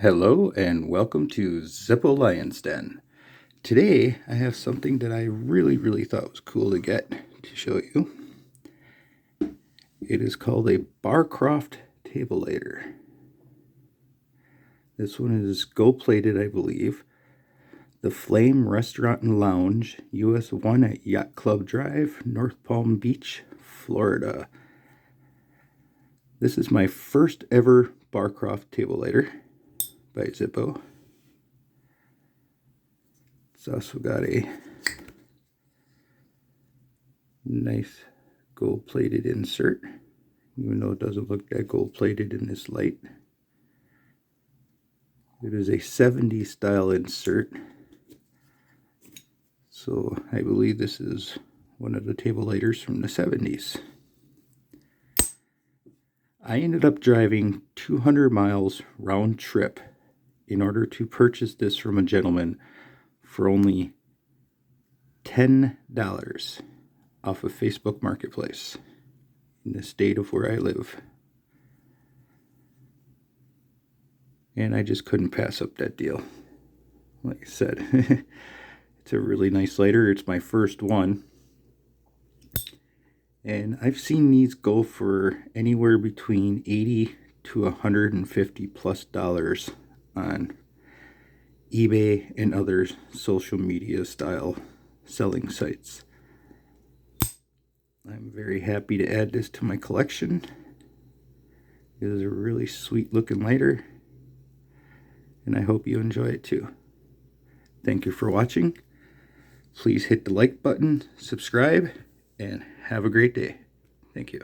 Hello and welcome to Zippo Lion's Den. Today I have something that I really thought was cool to get to show you. It is called a Barcroft table lighter. This one is gold plated, I believe. The Flame Restaurant and Lounge, US 1 at Yacht Club Drive, North Palm Beach, Florida. This is my first ever Barcroft table lighter by Zippo. It's also got a nice gold-plated insert, even though it doesn't look that gold-plated in this light. It is a 70s style insert, so I believe this is one of the table lighters from the 70s. I ended up driving 200 miles round trip in order to purchase this from a gentleman for only $10 off of Facebook Marketplace in the state of where I live. And I just couldn't pass up that deal. Like I said, it's a really nice lighter. It's my first one. And I've seen these go for anywhere between $80 to $150 plus on eBay and other social media style selling sites. I'm very happy to add this to my collection. It is a really sweet looking lighter, and I hope you enjoy it too. Thank you for watching. Please hit the like button, subscribe, and have a great day. Thank you.